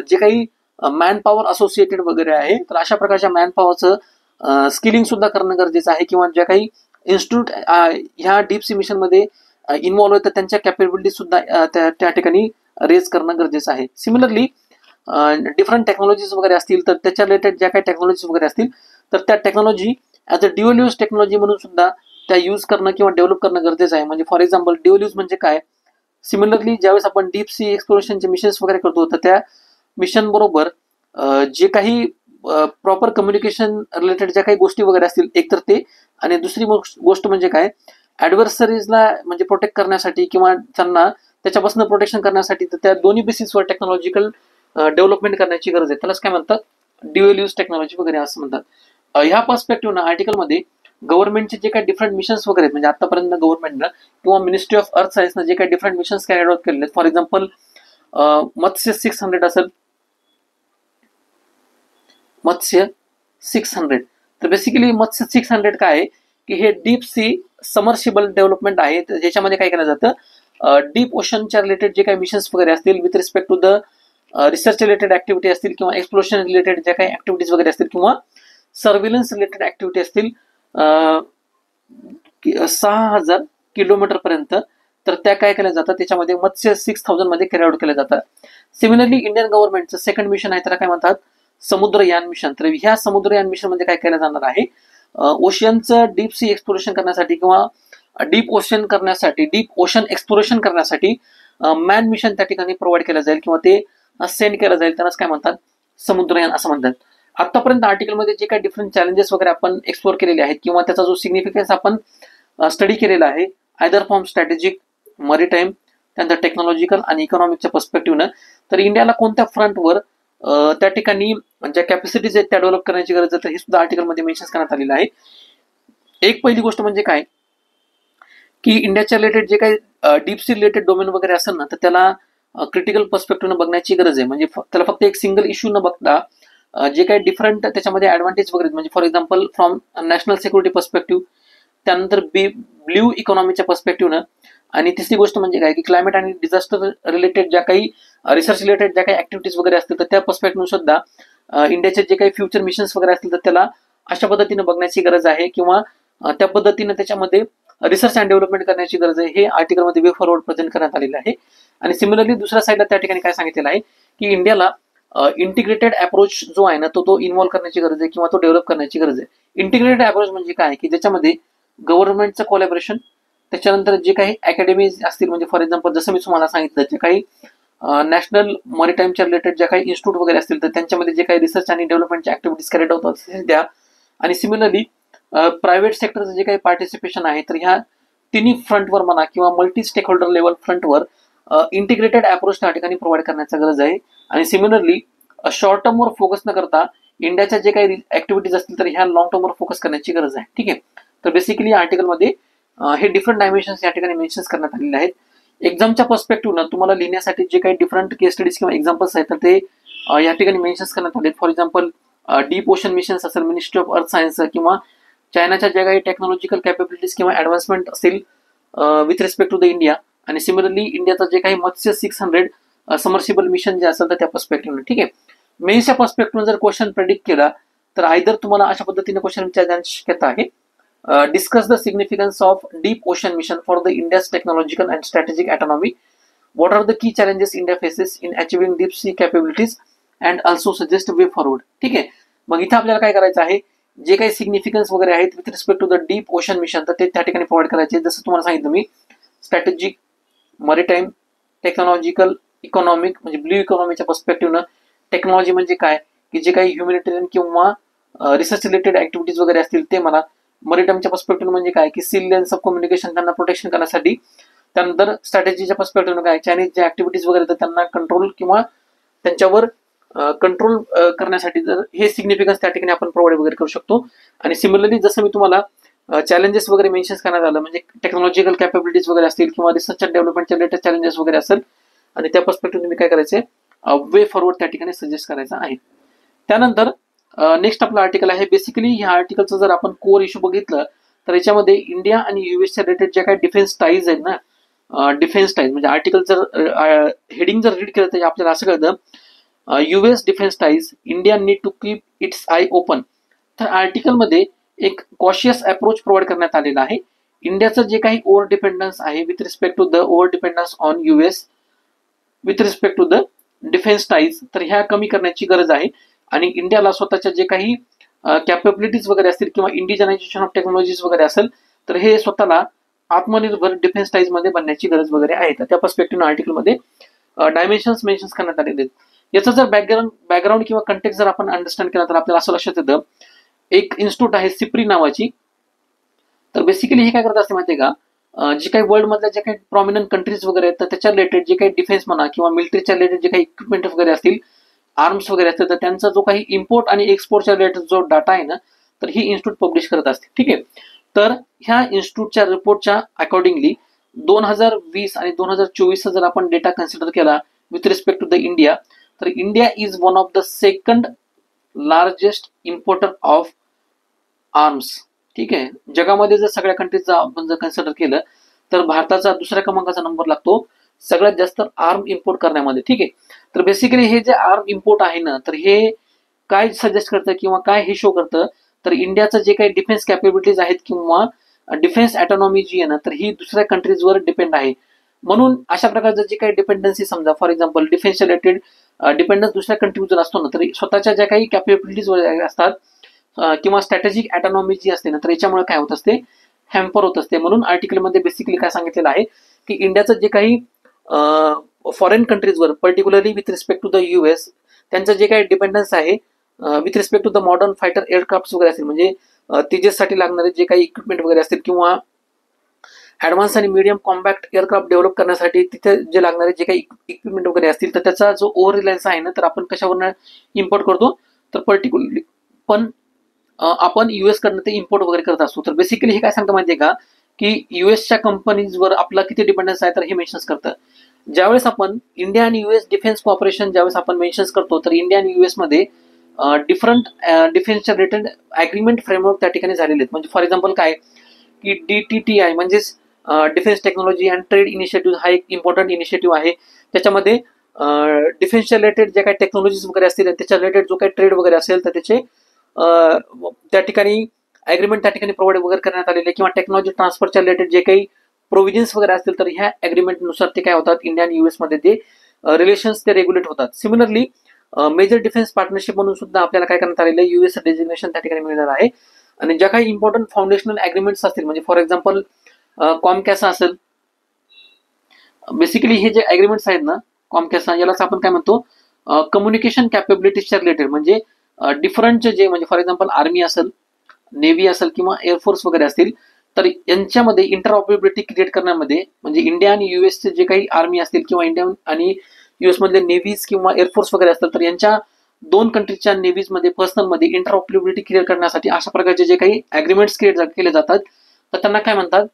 जे काही मॅन पॉवर असोसिएटेड वगैरे आहे, तर अशा प्रकारच्या मॅन पॉवरचं स्किलिंग सुद्धा करणं गरजेचं आहे. किंवा ज्या काही इन्स्टिट्यूट ह्या डीप सी मिशन मध्ये इन्व्हॉल्व्ह आहेत तर त्यांच्या कॅपेबिलिटी सुद्धा त्या ठिकाणी रेज करणं गरजेचं आहे. सिमिलरली डिफरंट टेक्नॉलॉजीज वगैरे असतील तर त्याच्या रिलेटेड ज्या काही टेक्नॉलॉजीज वगैरे असतील तर त्या technology as a dual use technology म्हणून सुद्धा त्या यूज करणं किंवा डेव्हलप करणं गरजेचं आहे. म्हणजे फॉर एक्झाम्पल ड्युअल यूज म्हणजे काय, सिमिलरली ज्यावेळेस आपण डीप सी एक्सप्लोरेशनचे मिशन्स वगैरे करतो तर त्या मिशन बरोबर जे काही प्रॉपर कम्युनिकेशन रिलेटेड ज्या काही गोष्टी वगैरे असतील एक तर ते, आणि दुसरी गोष्ट म्हणजे काय, ॲडव्हर्सरीजला म्हणजे प्रोटेक्ट करण्यासाठी किंवा त्यांना त्याच्यापासून प्रोटेक्शन करण्यासाठी, तर त्या दोन्ही बेसिसवर टेक्नॉलॉजिकल डेव्हलपमेंट करण्याची गरज आहे. त्यालाच काय म्हणतात, ड्युअल यूज टेक्नॉलॉजी वगैरे असं म्हणतात. ह्या पर्स्पेक्टिव्हनं आर्टिकलमध्ये गव्हर्नमेंटचे जे काही डिफरंट मिशन्स वगैरे आहेत, म्हणजे आतापर्यंत गव्हर्नमेंटनं किंवा मिनिस्ट्री ऑफ अर्थ सायन्सनं जे काही डिफरंट मिशन्स कॅरी आउट केलेले आहेत, फॉर एक्झाम्पल मत्स्य 600 असेल, मत्स्य 600, तर बेसिकली मत्स्य 600 काय आहे की हे डीप सी समर्शिबल डेव्हलपमेंट आहे. ज्याच्यामध्ये काय केलं जातं, डीप ओशनच्या रिलेटेड जे काही मिशन्स वगैरे असतील with respect to the research related activity असतील किंवा एक्सप्लोरेशन रिलेटेड ज्या काही ऍक्टिव्हिटीज वगैरे असतील किंवा सर्व्हिलन्स रिलेटेड ऍक्टिव्हिटी असतील 6,000 किलोमीटर पर्यंत, तर त्या काय केल्या जातात त्याच्यामध्ये मत्स्य 6,000 मध्ये कॅरी आउट केल्या जातात. सिमिलरली इंडियन गव्हर्नमेंटचं सेकंड मिशन आहे त्याला काय म्हणतात, समुद्रयान मिशन. तर ह्या समुद्रयान मिशन मध्ये काय केलं जाणार आहे, ओशियनचं डीप सी एक्सप्लोरेशन करण्यासाठी किंवा डीप ओशन एक्सप्लोरेशन करण्यासाठी मॅन मिशन त्या ठिकाणी प्रोव्हाइड केलं जाईल किंवा ते सेंड केलं जाईल. त्यालाच काय म्हणतात, समुद्रयान असं म्हणतात. आतापर्यंत आर्टिकलमध्ये जे काही डिफरंट चॅलेंजेस वगैरे आपण एक्सप्लोर केलेले आहेत किंवा त्याचा जो सिग्निफिकन्स आपण स्टडी केलेला आहे आयदर फ्रॉम स्ट्रॅटेजिक, मरीटाईम, त्यानंतर टेक्नॉलॉजिकल आणि इकॉनॉमिकच्या पर्स्पेक्टिव्हनं, तर इंडियाला कोणत्या फ्रंटवर त्या ठिकाणी ज्या कॅपॅसिटीज आहेत त्या डेव्हलप करण्याची गरज आहे, तर हे सुद्धा आर्टिकलमध्ये मेन्शन करण्यात आलेलं आहे. एक पहिली गोष्ट म्हणजे काय की इंडियाच्या रिलेटेड जे काही डीप सी रिलेटेड डोमेन वगैरे असेल ना, तर त्याला क्रिटिकल पर्स्पेक्टिव्हनं बघण्याची गरज आहे. म्हणजे त्याला फक्त एक सिंगल इश्यू न बघता जे काही डिफरंट त्याच्यामध्ये ऍडव्हान्टेज वगैरे, म्हणजे for example from national security perspective, त्यानंतर ब्ल्यू इकॉनॉमीच्या पर्स्पेक्टिव्हनं, आणि तिसरी गोष्ट म्हणजे काय की क्लायमेट आणि डिझास्टर रिलेटेड ज्या काही रिसर्च रिलेटेड ज्या काही ऍक्टिव्हिटीज वगैरे असतील तर त्या पर्स्पेक्टिव्ह सुद्धा इंडियाचे जे काही फ्युचर मिशन्स वगैरे असतील तर त्याला अशा पद्धतीने बघण्याची गरज आहे, किंवा त्या पद्धतीने त्याच्यामध्ये रिसर्च अँड डेव्हलपमेंट करण्याची गरज आहे. हे आर्टिकलमध्ये वे फॉरवर्ड प्रेझेंट करण्यात आलेलं आहे. आणि सिमिलरली दुसऱ्या साईडला त्या ठिकाणी काय सांगितलेलं आहे की इंडियाला इंटिग्रेटेड अप्रोच जो आहे ना तो इन्व्हॉल्व्ह करण्याची गरज आहे, किंवा तो डेव्हलप करण्याची गरज आहे. इंटिग्रेटेड अप्रोच म्हणजे काय की ज्याच्यामध्ये गव्हर्नमेंटचं कोलॅबोरेशन, त्याच्यानंतर जे काही अकॅडमीज असतील, म्हणजे फॉर एक्झाम्पल जसं मी तुम्हाला सांगितलं जे काही नॅशनल मॅरिटाईमच्या रिलेटेड ज्या काही इन्स्टिट्यूट वगैरे असतील तर त्यांच्यामध्ये जे काही रिसर्च आणि डेव्हलपमेंटच्या ऍक्टिव्हिटीज कॅरिड होतात त्या, आणि सिमिलरली प्रायव्हेट सेक्टरचं जे काही पार्टिसिपेशन आहे तर ह्या तिन्ही फ्रंटवर म्हणा किंवा मल्टी स्टेक होल्डर लेवल फ्रंटवर इंटिग्रेटेड अप्रोच त्या ठिकाणी प्रोव्हाइड करण्याची गरज आहे. आणि सिमिलरली शॉर्ट टर्मवर फोकस न करता इंडियाच्या जे काही ऍक्टिव्हिटीज असतील तर ह्या लॉंग टर्मवर फोकस करण्याची गरज आहे. ठीक आहे, तर बेसिकली आर्टिकलमध्ये हे डिफरंट डायमेन्शन्स या ठिकाणी मेन्शन करण्यात आलेले आहेत. एक्झामच्या पर्स्पेक्टिव्हनं तुम्हाला लिहिण्यासाठी जे काही डिफरंट केस स्टडीज किंवा एक्झाम्पल्स आहेत तर ते या ठिकाणी मेन्शन करण्यात आले. For example deep ocean missions असेल, मिनिस्ट्री ऑफ अर्थ सायन्स, किंवा चायनाच्या ज्या काही टेक्नॉलॉजिकल कॅपेबिलिटीज किंवा ऍडव्हान्समेंट असेल with respect to the India, आणि सिमिलरली इंडियाचं जे काही मत्स्य 600 समर्सिबल मिशन जे असेल तर त्या पर्स्पेक्टिव्हनं. ठीक आहे, मेन्सच्या पर्स्पेक्टिव्ह जर क्वेश्चन प्रेडिक्ट केला तर आयदर तुम्हाला अशा पद्धतीने क्वेश्चन विचारण्याची शक्यता आहे. Discuss the significance of deep ocean mission for the India's technological and strategic autonomy. What are the key challenges India faces in achieving deep sea capabilities and also suggest way forward. ठीक आहे, मग इथे आपल्याला काय करायचं आहे, जे काही सिग्निफिकन्स वगैरे आहेत with respect to the deep ocean mission तर ते त्या ठिकाणी प्रोव्हाइड करायचे. जसं तुम्हाला सांगितलं मी, स्ट्रॅटेजिक, मॅरिटाईम, टेक्नॉलॉजिकल, इकॉनॉमिक म्हणजे ब्ल्यू इकॉनॉमीच्या पर्स्पेक्टिव्हनं. टेक्नॉलॉजी म्हणजे काय की जे काही ह्युमॅनिटेरियन किंवा रिसर्च रिलेटेड ऍक्टिव्हिटीज वगैरे असतील ते मला. मॅरिटाईमच्या पर्स्पेक्टिव्ह म्हणजे काय की सी लेन्स ऑफ कम्युनिकेशन त्यांना प्रोटेक्शन करण्यासाठी. त्यानंतर स्ट्रॅटेजीच्या पर्स्पेक्टिव्ह काय, चायनीज जे ऍक्टिव्हिटीज वगैरे तर त्यांना कंट्रोल किंवा त्यांच्यावर कंट्रोल करण्यासाठी जर हे सिग्निफिकन्स त्या ठिकाणी आपण प्रोव्हाइड वगैरे करू शकतो. आणि सिमिलरली जसं मी तुम्हाला चॅलेंजेस वगैरे मेन्शन करण्यात आलं, म्हणजे टेक्नॉलॉजिकल कॅपेबिलिटीज वगैरे असतील किंवा रिसर्च अँड डेव्हलपमेंटच्या रिलेटेड चॅलेंजेस वगैरे असेल, आणि त्या पर्स्पेक्टिव्ह तुम्ही काय करायचे, वे फॉरवर्ड त्या ठिकाणी सजेस्ट करायचा आहे. त्यानंतर नेक्स्ट आपलं आर्टिकल आहे. बेसिकली ह्या आर्टिकलचं जर आपण कोर इश्यू बघितलं तर याच्यामध्ये इंडिया आणि युएसच्या रिलेटेड ज्या काही डिफेन्स टाईज आहेत ना, डिफेन्स टाईज म्हणजे आर्टिकल जर हेडिंग जर रीड केलं तर आपल्याला असं कळतं, US defence ties, India need to keep its eye open. तर आर्टिकलमध्ये एक कॉशियस अप्रोच प्रोव्हाइड करण्यात आलेला आहे. इंडियाचं जे काही ओव्हर डिपेंडन्स आहे with respect to the over dependence on US with respect to the defence ties तर ह्या कमी करण्याची गरज आहे. आणि इंडियाला स्वतःच्या जे काही कॅपेबिलिटीज वगैरे असतील किंवा इंडिजनायझेशन ऑफ टेक्नॉलॉजीज वगैरे असेल तर हे स्वतःला आत्मनिर्भर डिफेन्स टाईज मध्ये बनण्याची गरज वगैरे आहे. तर त्या पर्स्पेक्टिव्ह आर्टिकलमध्ये डायमेन्शन्स मेन्शन करण्यात आलेले आहेत. याचं जर बॅकग्राऊंड किंवा कंटेक्स्ट जर आपण अंडरस्टँड केला तर आपल्याला असं लक्षात येतं, एक इन्स्टिट्यूट आहे सिप्री नावाची. तर बेसिकली हे काय करत असते माहितीये का, जे काही वर्ल्ड मधल्या जे काही प्रॉमिनंट कंट्रीज वगैरे आहेत तर त्याच्या रिलेटेड जे काही डिफेन्स म्हणा किंवा मिलिटरीच्या रिलेटेड जे काही इक्विपमेंट वगैरे असतील, आर्म्स वगैरे असतील तर त्यांचा जो काही इम्पोर्ट आणि एक्सपोर्टच्या रिलेटेड जो डाटा आहे ना तर ही इन्स्टिट्यूट पब्लिश करत असते. ठीक आहे, तर ह्या इन्स्टिट्यूटच्या रिपोर्टच्या अकॉर्डिंगली 2020 आणि 2024 जर आपण डेटा कन्सिडर केला with respect to the India तर India is one of the second largest importer of arms. ठीक आहे, जगामध्ये जर सगळ्या कंट्रीजचा आपण जर कन्सिडर केलं तर भारताचा दुसऱ्या क्रमांकाचा नंबर लागतो सगळ्यात जास्त आर्म इम्पोर्ट करण्यामध्ये. ठीक आहे, तर बेसिकली हे जे आर्म इम्पोर्ट आहे ना तर हे काय सजेस्ट करतं किंवा काय हे शो करतं तर इंडियाचं जे काही डिफेन्स कॅपेबिलिटीज आहेत किंवा डिफेन्स ऑटोनॉमी जी आहे ना तर ही दुसऱ्या कंट्रीजवर डिपेंड आहे. म्हणून अशा प्रकारचं जे काही डिपेंडन्सी समजा for example defence related dependence दुसऱ्या कंट्रीवर असतो ना तर स्वतःच्या ज्या काही कॅपेबिलिटीज असतात किंवा स्ट्रॅटेजिक ऑटोनॉमी जी असते ना तर याच्यामुळे काय होत असते, हॅम्पर होत असते. म्हणून आर्टिकलमध्ये बेसिकली काय सांगितलेलं आहे की इंडियाचं जे काही फॉरेन कंट्रीजवर particularly with respect to the US त्यांचं जे काही डिपेंडन्स आहे with respect to the modern fighter aircraft वगैरे असतील म्हणजे तेजससाठी लागणारे जे काही इक्विपमेंट वगैरे असतील किंवा ऍडव्हान्स आणि मीडियम कॉम्पॅक्ट एअरक्राफ्ट डेव्हलप करण्यासाठी तिथे जे लागणारे जे काही इक्विपमेंट वगैरे असतील तर त्याचा जो ओव्हर रिलायन्स आहे ना तर आपण कशावरनं इम्पोर्ट करतो तर पर्टिक्युलरली पण आपण युएस कडनं ते इम्पोर्ट वगैरे करत असतो. तर बेसिकली हे काय सांगतं माहितीये का की युएसच्या कंपनीजवर आपला किती डिपेंडन्स आहे तर हे मेन्शन करतं. ज्यावेळेस आपण इंडिया आणि युएस डिफेन्स कॉपरेशन ज्यावेळेस आपण मेन्शन करतो तर इंडिया आणि युएस मध्ये डिफरंट डिफेन्सच्या रिलेटेड अग्रीमेंट फ्रेमवर्क त्या ठिकाणी झालेले आहेत. म्हणजे फॉर एक्झाम्पल काय की DTTI म्हणजेच defence technology and trade initiative हा एक इम्पॉर्टंट इनिशिएटिव्ह आहे. त्याच्यामध्ये डिफेन्सच्या रिलेटेड जे काही टेक्नॉलॉजीज वगैरे असतील त्याच्या रिलेटेड जो काही ट्रेड वगैरे असेल तर त्याचे त्या ठिकाणी ॲग्रीमेंट त्या ठिकाणी प्रोव्हाइड वगैरे करण्यात आलेले, किंवा टेक्नॉलॉजी ट्रान्सफरच्या रिलेटेड जे काही प्रोव्हिजन्स वगैरे असतील तर ह्या ॲग्रीमेंटनुसार ते काय होतात, इंडिया आणि US मध्ये ते रिलेशन्स ते रेग्युलेट होतात. सिमिलरली मेजर डिफेन्स पार्टनरशिप म्हणून सुद्धा आपल्याला काय करण्यात आलेलं आहे, US डेजिग्नेशन त्या ठिकाणी मिळणार आहे. आणि ज्या काही इम्पॉर्टंट फाउंडेशनल ॲग्रीमेंट्स असतील, म्हणजे फॉर एक्झाम्पल कॉमकॅसा असेल, बेसिकली हे जे ॲग्रीमेंट्स आहेत ना कॉमकॅसा, यालाच आपण काय म्हणतो कम्युनिकेशन कॅपेबिलिटीजच्या रिलेटेड, म्हणजे डिफरंट जे म्हणजे फॉर एक्झाम्पल आर्मी असेल, नेव्ही असेल किंवा एअरफोर्स वगैरे असतील, तर यांच्यामध्ये इंटरऑपरेबिलिटी क्रिएट करण्यामध्ये, म्हणजे इंडिया आणि युएसचे जे काही आर्मी असतील किंवा इंडिया आणि US मधले नेव्हीज किंवा एअरफोर्स वगैरे असतील, तर यांच्या दोन कंट्रीजच्या नेव्हीजमध्ये पर्सनलमध्ये इंटरऑपरेबिलिटी क्रिएट करण्यासाठी अशा प्रकारचे जे काही ॲग्रीमेंट्स क्रिएट केले जातात तर त्यांना काय म्हणतात,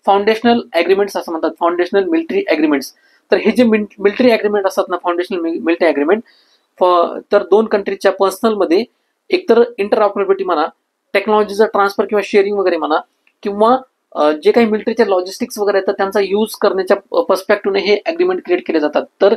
फाउंडेशनल ॲग्रीमेंट्स असं म्हणतात, फाउंडेशनल मिलिटरी ॲग्रीमेंट्स. तर हे जे मिलिटरी ॲग्रीमेंट असतात ना, फाउंडेशनल मिलिटरी ॲग्रीमेंट, तर दोन कंट्रीजच्या पर्सनलमध्ये एकतर इंटरऑपरेबिलिटी म्हणा, टेक्नॉलॉजीचा ट्रान्सफर किंवा शेअरिंग वगैरे म्हणा, किंवा जे काही मिलिटरीचे लॉजिस्टिक्स वगैरे आहेत तर त्यांचा यूज करण्याच्या पर्स्पेक्टिव्हने हे ॲग्रीमेंट क्रिएट केले जातात. तर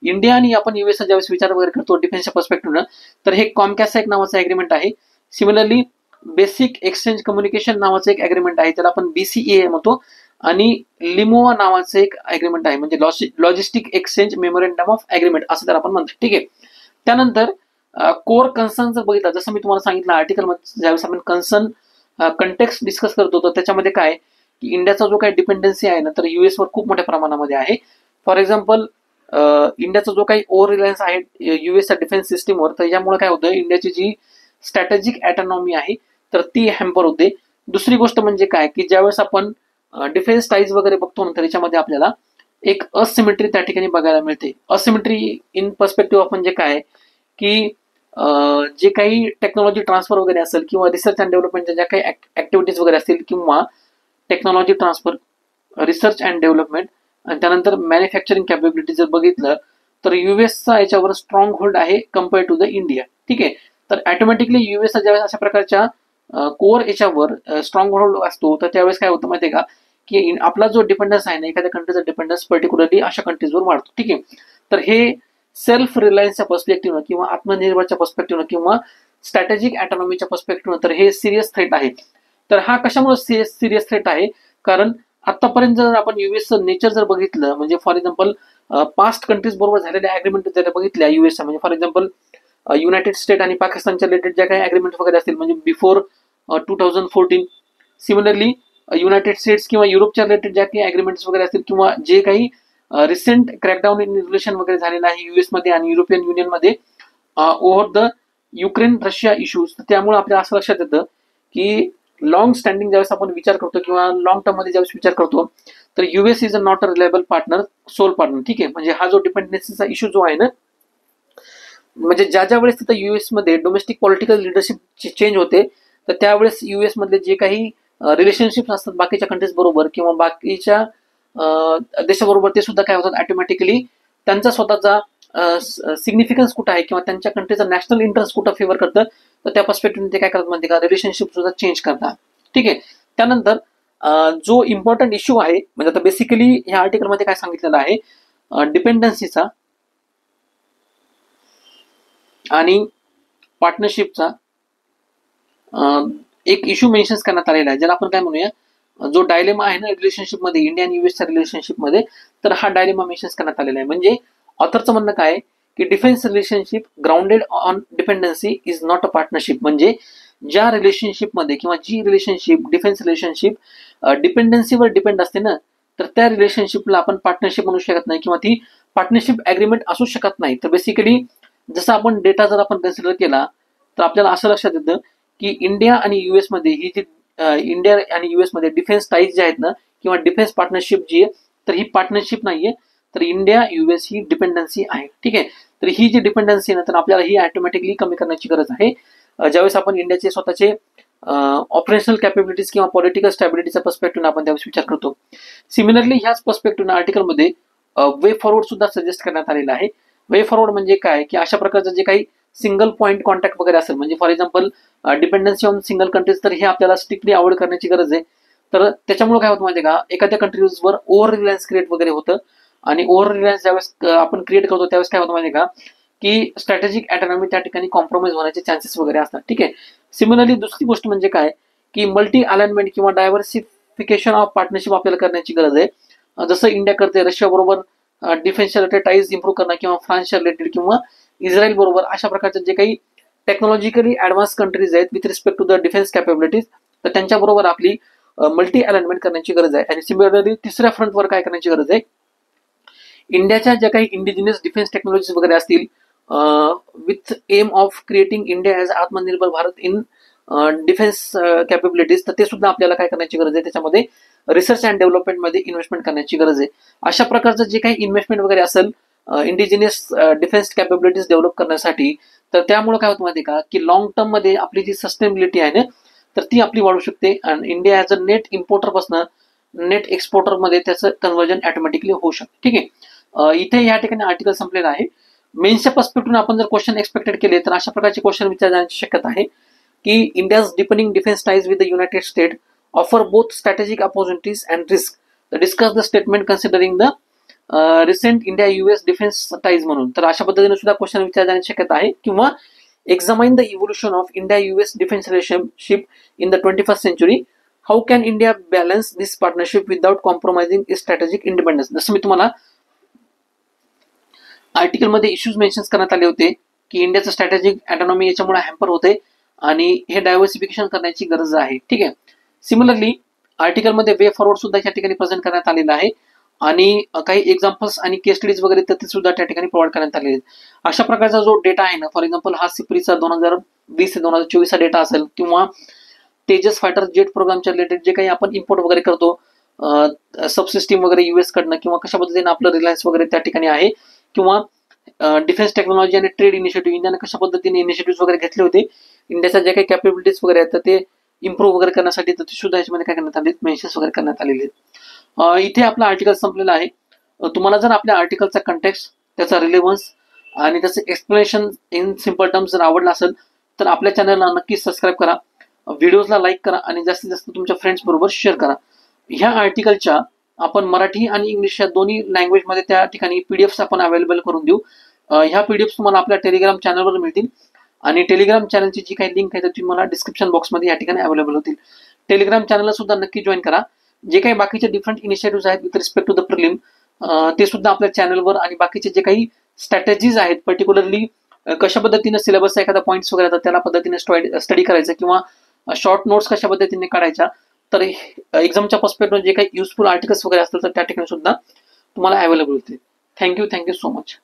इंडिया आणि आपण US ज्यावेळेस विचार वगैरे करतो डिफेन्सच्या पर्स्पेक्टिव्हनं, तर हे कॉमकॅसा एक नावाचं ॲग्रीमेंट आहे. सिमिलरली बेसिक एक्सचेंज कम्युनिकेशन नावाचं एक ॲग्रीमेंट आहे, त्याला आपण BCEA म्हणतो, आणि लिमोआ नावाचं एक ॲग्रीमेंट आहे, म्हणजे logistic exchange memorandum of agreement असं त्याला आपण म्हणतो. ठीक आहे. त्यानंतर कोर कन्सर्न जर बघितला, जसं मी तुम्हाला सांगितलं आर्टिकलमध्ये ज्यावेळेस आपण कन्सर्न कंटेक्स्ट डिस्कस करत होतो, त्याच्यामध्ये काय की इंडियाचा जो काही डिपेंडन्सी आहे ना, तर US वर खूप मोठ्या प्रमाणामध्ये आहे. फॉर एक्झाम्पल इंडियाचा जो काही ओव्हर रिलायन्स आहे US डिफेन्स सिस्टीमवर, तर यामुळे काय होतं, इंडियाची जी स्ट्रॅटेजिक ॲटॉनॉमी आहे तर ती हॅम्पर होते. दुसरी गोष्ट म्हणजे काय की ज्यावेळेस आपण डिफेन्स टाईज वगैरे बघतो ना, तर याच्यामध्ये आपल्याला एक असिमेट्री त्या ठिकाणी बघायला मिळते. असिमेट्री इन पर्स्पेक्टिव्ह ऑफ म्हणजे काय की जे काही टेक्नॉलॉजी ट्रान्सफर वगैरे असेल किंवा रिसर्च अँड डेव्हलपमेंटच्या ज्या काही ऍक्टिव्हिटीज वगैरे असतील, किंवा technology transfer, research and development, आणि त्यानंतर मॅन्युफॅक्चरिंग कॅपेबिलिटी जर बघितलं तर USचा याच्यावर स्ट्रॉंग होल्ड आहे कम्पेअर टू द इंडिया. ठीक आहे. तर ऑटोमॅटिकली US ज्यावेळेस अशा प्रकारच्या कोर याच्यावर स्ट्रॉंग होल्ड असतो, तर त्यावेळेस काय होतं माहिती आहे का की आपला जो डिपेंडन्स आहे ना, एखाद्या कंट्रीचा डिपेंडन्स पर्टिक्युलरली अशा कंट्रीजवर वाढतो. ठीक आहे. तर हे सेल्फ रिलायन्सच्या पर्स्पेक्टिव्हनं किंवा आत्मनिर्भरच्या पर्स्पेक्टिव्हनं किंवा स्ट्रॅटेजिक ॲटॉनॉमीच्या पर्स्पेक्टिव्हनं तर हे सिरियस थ्रेट आहे. तर हा कशामुळे सिरियस थ्रेट आहे, कारण आतापर्यंत जर आपण USचं नेचर जर बघितलं, म्हणजे फॉर एक्झाम्पल पास्ट कंट्रीज बरोबर झालेल्या ॲग्रीमेंट जर बघितल्या USच्या, म्हणजे फॉर एक्झाम्पल युनायटेड स्टेट आणि पाकिस्तानच्या रिलेटेड ज्या काही ॲग्रीमेंट वगैरे असतील, म्हणजे बिफोर 2014, सिमिलरली युनायटेड स्टेट्स किंवा युरोपच्या रिलेटेड ज्या काही ॲग्रीमेंट्स वगैरे असतील, किंवा जे काही रिसेंट क्रॅकडाऊन इन रिलेशन वगैरे झालेलं आहे US मध्ये आणि युरोपियन युनियनमध्ये over the Ukraine Russia issues, त्यामुळे आपल्याला असं लक्षात येतं की लॉंग स्टँडिंग ज्यावेळेस आपण विचार करतो किंवा लॉंग टर्म मध्ये ज्यावेळेस विचार करतो, तर US is a not a reliable partner, sole partner. ठीक आहे. म्हणजे हा जो डिपेंडन्सीचा इश्यू जो आहे ना, म्हणजे ज्या वेळेस तिथं US मध्ये डोमेस्टिक पॉलिटिकल लिडरशिप चेंज होते, तर त्यावेळेस US मधले जे काही रिलेशनशिप असतात बाकीच्या कंट्रीज बरोबर किंवा बाकीच्या देशाबरोबर, ते सुद्धा काय होतात ऑटोमॅटिकली त्यांचा स्वतःचा सिग्निफिकन्स कुठं आहे किंवा त्यांच्या कंट्रीचा नॅशनल इंटरेस्ट कुठं फेवर करतं, तर त्या पर्स्पेक्टिव्हने ते काय करतात म्हणजे का रिलेशनशिप सुद्धा चेंज करतात. ठीक आहे. त्यानंतर जो इम्पॉर्टंट इश्यू आहे, म्हणजे आता बेसिकली ह्या आर्टिकलमध्ये काय सांगितलेलं आहे, डिपेंडन्सीचा आणि पार्टनरशिपचा एक इश्यू मेन्शन करण्यात आलेला आहे, ज्याला आपण काय म्हणूया, जो डायलेमा आहे ना रिलेशनशिपमध्ये, इंडिया आणि USच्या रिलेशनशिपमध्ये, तर हा डायलेमा मेन्शन करण्यात आलेला आहे. म्हणजे ऑथरचं म्हणणं काय की defence relationship grounded on dependency is not a partnership. म्हणजे ज्या रिलेशनशिपमध्ये किंवा जी रिलेशनशिप डिफेन्स रिलेशनशिप डिपेंडन्सीवर डिपेंड असते ना, तर त्या रिलेशनशिपला आपण पार्टनरशिप म्हणू शकत नाही किंवा ती पार्टनरशिप ॲग्रीमेंट असू शकत नाही. तर बेसिकली जसं आपण डेटा जर आपण कन्सिडर केला, तर आपल्याला असं लक्षात येतं की इंडिया आणि US मध्ये ही जी इंडिया आणि US मध्ये डिफेन्स टाईज जे आहेत ना, किंवा डिफेन्स पार्टनरशिप जी आहे, तर ही पार्टनरशिप नाहीये, तर इंडिया US ही डिपेंडन्सी आहे. ठीक आहे. तर ही जी डिपेंडन्सी आहे ना, तर आपल्याला ही ऑटोमॅटिकली कमी करण्याची गरज आहे. ज्यावेळेस आपण इंडियाचे स्वतःचे ऑपरेशनल कॅपेबिलिटीज किंवा पॉलिटिकल स्टॅबिलिटीच्या पर्स्पेक्टिव्हने आपण त्यावेळेस विचार करतो. सिमिलरली ह्याच पर्स्पेक्टिव्हने आर्टिकलमध्ये वे फॉरवर्ड सुद्धा सजेस्ट करण्यात आलेला आहे. वे फॉरवर्ड म्हणजे काय की अशा प्रकारचं जे काही सिंगल पॉईंट कॉन्टॅक्ट वगैरे असेल, म्हणजे for example dependency on single countries, तर हे आपल्याला स्ट्रिक्टली अवॉइड करण्याची गरज आहे. तर त्याच्यामुळे काय होतं माहिती का, एखाद्या कंट्रीजवर ओव्हर रिलायन्स क्रिएट वगैरे होतं, आणि ओव्हर रिलायन्स ज्यावेळेस आपण क्रिएट करतो त्यावेळेस काय होतं माहिती का, की स्ट्रॅटेजिक ऑटोनॉमी त्या ठिकाणी कॉम्प्रोमाइज होण्याचे चान्सेस वगैरे असतात. ठीक आहे. सिमिलरली दुसरी गोष्ट म्हणजे काय, की मल्टी अलाइनमेंट किंवा डायव्हर्सिफिकेशन ऑफ पार्टनरशिप आपल्याला करण्याची गरज आहे. जसं इंडिया करते रशिया बरोबर डिफेन्स रिलेटेड टाईज इम्प्रूव्ह करणं, किंवा फ्रान्सच्या रिलेटेड किंवा इस्रायल बरोबर अशा प्रकारचे जे काही टेक्नॉलॉजिकली ऍडव्हान्स कंट्रीज आहेत with respect to the defence capabilities, तर त्यांच्याबरोबर आपली मल्टी अलाइनमेंट करण्याची गरज आहे. आणि सिमिलरली तिसऱ्या फ्रंटवर काय करण्याची गरज आहे, इंडियाच्या ज्या काही इंडिजिनियस डिफेन्स टेक्नॉलॉजीज वगैरे असतील with aim of creating India as Atmanirbhar Bharat in defence capabilities, तर ते सुद्धा आपल्याला काय करण्याची गरज आहे, त्याच्यामध्ये रिसर्च अँड डेव्हलपमेंटमध्ये इन्व्हेस्टमेंट करण्याची गरज आहे. अशा प्रकारचं जे काही इन्व्हेस्टमेंट वगैरे असेल इंडिजिनियस डिफेन्स कॅपेबिलिटीज डेव्हलप करण्यासाठी, तर त्यामुळे काय होतं माहिती का, की लॉंग टर्म मध्ये आपली जी सस्टेनेबिलिटी आहे ना, तर ती आपली वाढू शकते. आणि India as a net importer पासून नेट एक्सपोर्टर मध्ये त्याचं कन्व्हर्जन ऑटोमॅटिकली होऊ शकते. ठीक आहे. इथे या ठिकाणी आर्टिकल संपलेला आहे. मेन्सच्या पर्स्पेक्टिव्ह आपण जर क्वेश्चन एक्सपेक्टेड केले तर अशा प्रकारचे क्वेश्चन विचारण्याची शक्यता आहे, की India's deepening defence ties with the United state offer both strategic opportunities and risk, discuss the statement considering the recent India US defence ties म्हणून. तर अशा पद्धतीने सुद्धा क्वेश्चन विचारण्याची शक्यता आहे. किंवा examine the evolution of India US defence relationship in the 21st century, how can India balance this partnership without compromising its strategic independence. जसं मी तुम्हाला आर्टिकलमध्ये इश्यूज मेन्शन करण्यात आले होते, की इंडियाचं स्ट्रॅटेजिक ऑटोनॉमी याच्यामुळे हॅम्पर होते आणि हे डायव्हर्सिफिकेशन करण्याची गरज आहे. ठीक आहे. सिमिलरली आर्टिकलमध्ये वे फॉरवर्ड सुद्धा या ठिकाणी प्रेझेंट करण्यात आलेला आहे, आणि काही एक्झाम्पल्स आणि केस स्टडीज वगैरे तर ते सुद्धा त्या ठिकाणी प्रोव्हाइड करण्यात आलेले आहेत. अशा प्रकारचा जो डेटा आहे ना, फॉर एक्झाम्पल हा सिप्रीचा 2020 ते 2024 चा डेटा असेल, किंवा तेजस फायटर जेट प्रोग्रामच्या रिलेटेड जे काही आपण इम्पोर्ट वगैरे करतो सबसिस्टीम वगैरे US कडनं, किंवा कशा पद्धतीने आपलं रिलायन्स वगैरे त्या ठिकाणी आहे, किंवा डिफेन्स टेक्नॉलॉजी आणि ट्रेड इनिशिएटिव्ह इंडियाने कशा पद्धतीने इनिशिएटिव्ह वगैरे घेतले होते, इंडियाच्या जे काही कॅपेबिलिटीज वगैरे आहेत तर ते इम्प्रूव्ह वगैरे करण्यासाठी, तर ते सुद्धा याच्यामध्ये काय करण्यात आले, मेन्शन्स वगैरे करण्यात आलेले आहेत. इथे आपला आर्टिकल संपलेला आहे. तुम्हाला जर आपल्या आर्टिकलचा कंटेक्स्ट, त्याचा रिलेव्हन्स आणि त्याचं एक्सप्लेनेशन इन सिम्पल टर्म्स जर आवडला असेल तर आपल्या चॅनलला नक्कीच सबस्क्राईब करा, व्हिडिओजला लाईक करा आणि जास्तीत जास्त तुमच्या फ्रेंड्स बरोबर शेअर करा. ह्या आर्टिकलच्या आपण मराठी आणि इंग्लिश या दोन्ही लँग्वेजमध्ये त्या ठिकाणी PDFs आपण अवेलेबल करून देऊ. ह्या PDFs तुम्हाला आपल्या टेलिग्राम चॅनलवर मिळतील, आणि टेलिग्राम चॅनलची जी काही लिंक आहे तर तुम्हाला डिस्क्रिप्शन बॉक्समध्ये या ठिकाणी अवेलेबल होतील. टेलिग्राम चॅनलला सुद्धा नक्की जॉईन करा. जे काही बाकीचे डिफरंट इनिशिएटिव्ह आहेत with respect to the prelim, ते सुद्धा आपल्या चॅनलवर, आणि बाकीचे जे काही स्ट्रॅटेजीज आहेत पर्टिक्युलरली कशा पद्धतीने सिलेबस एखादा पॉईंट्स वगैरे येतात त्याला पद्धतीने स्टडी करायचं, किंवा शॉर्ट नोट्स कशा पद्धतीने काढायच्या, तर एक्झामच्या पर्स्पेक्टिव्ह जे काही युजफुल आर्टिकल्स वगैरे असतात तर त्या ठिकाणी सुद्धा तुम्हाला अवेलेबल होते. Thank you so much.